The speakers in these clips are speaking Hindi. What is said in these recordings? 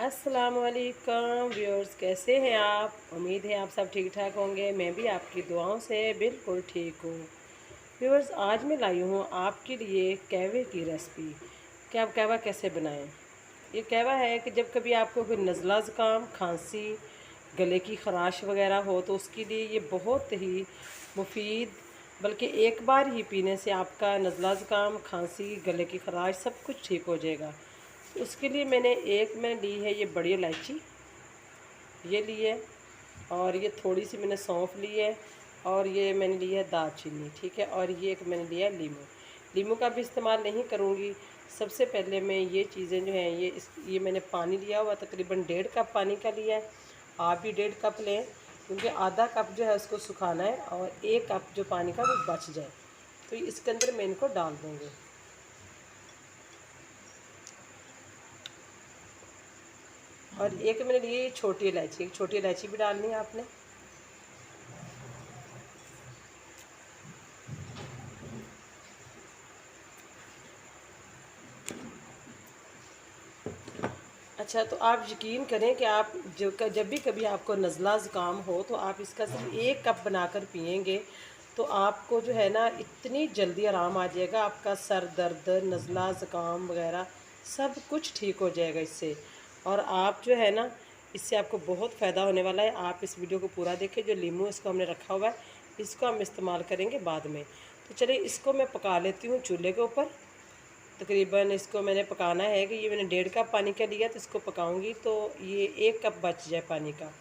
अस्सलाम वालेकुम व्यूअर्स, कैसे हैं आप। उम्मीद है आप सब ठीक ठाक होंगे। मैं भी आपकी दुआओं से बिल्कुल ठीक हूँ। व्यूअर्स, आज मैं लाई हूँ आपके लिए कहवे की रेसिपी कि आप कहवा कैसे बनाएं। ये कहवा है कि जब कभी आपको कोई नज़ला ज़ुकाम, खांसी, गले की ख़राश वगैरह हो तो उसके लिए ये बहुत ही मुफीद, बल्कि एक बार ही पीने से आपका नज़ला ज़ुकाम, खांसी, गले की ख़राश सब कुछ ठीक हो जाएगा। उसके लिए मैंने ली है ये बड़ी इलायची, ये ली है, और ये थोड़ी सी मैंने सौंफ ली है, और ये मैंने ली है दालचीनी, ठीक है। और ये एक मैंने लिया है लीमू का भी इस्तेमाल नहीं करूँगी। सबसे पहले मैं ये चीज़ें जो हैं ये मैंने पानी लिया हुआ, तकरीबन 1.5 कप पानी का लिया है। आप भी 1.5 कप लें, क्योंकि आधा कप जो है उसको सुखाना है और 1 कप जो पानी का वो बच जाए। तो इसके अंदर मैं इनको डाल दूँगी। और एक मैंने लिए छोटी इलायची, एक छोटी इलायची भी डालनी है आपने। अच्छा, तो आप यकीन करें कि आप जब भी कभी आपको नज़ला ज़ुकाम हो तो आप इसका सिर्फ 1 कप बनाकर पिएंगे तो आपको जो है ना इतनी जल्दी आराम आ जाएगा। आपका सर दर्द, नज़ला ज़ुकाम वगैरह सब कुछ ठीक हो जाएगा इससे। और आप जो है ना, इससे आपको बहुत फ़ायदा होने वाला है। आप इस वीडियो को पूरा देखें। जो लीमू इसको हमने रखा हुआ है, इसको हम इस्तेमाल करेंगे बाद में। तो चलिए इसको मैं पका लेती हूँ चूल्हे के ऊपर। तकरीबन इसको मैंने पकाना है कि ये मैंने 1.5 कप पानी का लिया, तो इसको पकाऊंगी तो ये 1 कप बच जाए पानी का,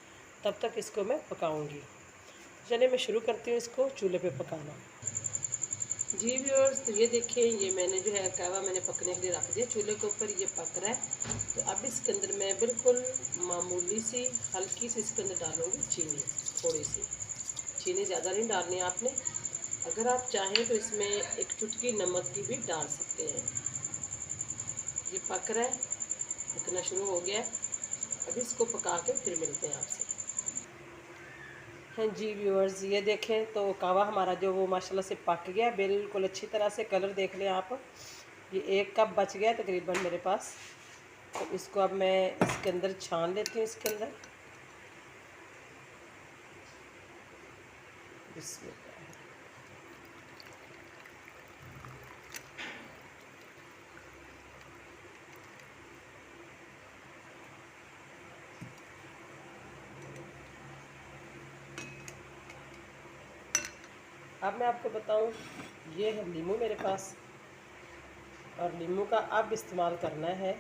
तब तक इसको मैं पकाऊंगी। चलिए मैं शुरू करती हूँ इसको चूल्हे पे पकाना। जी व्यूअर्स, तो ये देखिए, ये मैंने जो है कहवा मैंने पकने के लिए रख दिया चूल्हे के ऊपर। ये पक रहा है। तो अब इसके अंदर मैं बिल्कुल मामूली सी हल्की सी इसके अंदर डालूँगी चीनी। थोड़ी सी चीनी, ज़्यादा नहीं डालनी आपने। अगर आप चाहें तो इसमें एक चुटकी नमक की भी डाल सकते हैं। ये पक रहा है, पकना शुरू हो गया है। अब इसको पका के फिर मिलते हैं आपसे। हाँ जी व्यूअर्स, ये देखें तो कहवा हमारा जो वो माशाल्लाह से पक गया बिल्कुल अच्छी तरह से। कलर देख लें आप। ये 1 कप बच गया तकरीबन मेरे पास। तो इसको अब मैं इसके अंदर छान लेती हूँ। इसके अंदर बिस्मिल्लाह। अब मैं आपको बताऊँ, ये है नींबू मेरे पास, और नींबू का अब इस्तेमाल करना है।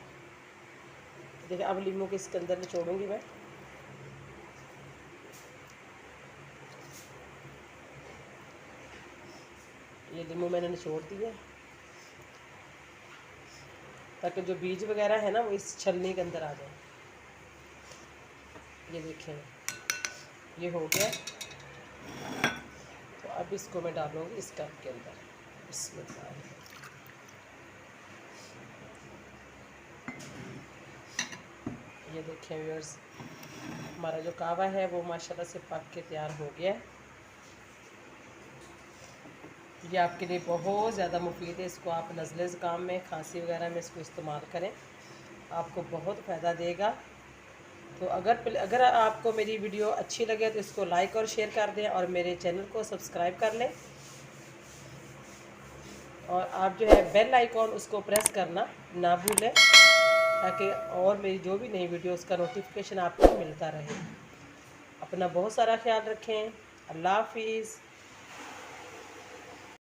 देखिए, अब नींबू के इसके अंदर निचोड़ूंगी मैं। ये नींबू मैंने निचोड़ दिया ताकि जो बीज वगैरह है ना वो इस छलनी के अंदर आ जाए। ये देखें, ये हो गया। तो अब इसको मैं डालूंगी इस कप के अंदर। इसमें ये देखें व्यूअर्स, हमारा जो कहवा है वो माशाल्लाह से पक के तैयार हो गया है। ये आपके लिए बहुत ज़्यादा मुफीद है। इसको आप नज़ले ज़ुकाम में, खांसी वगैरह में इसको इस्तेमाल करें, आपको बहुत फ़ायदा देगा। तो अगर आपको मेरी वीडियो अच्छी लगे तो इसको लाइक और शेयर कर दें, और मेरे चैनल को सब्सक्राइब कर लें। और आप जो है बेल आइकॉन उसको प्रेस करना ना भूलें, ताकि और मेरी जो भी नई वीडियो उसका नोटिफिकेशन आपको मिलता रहे। अपना बहुत सारा ख्याल रखें। अल्लाह हाफिज़।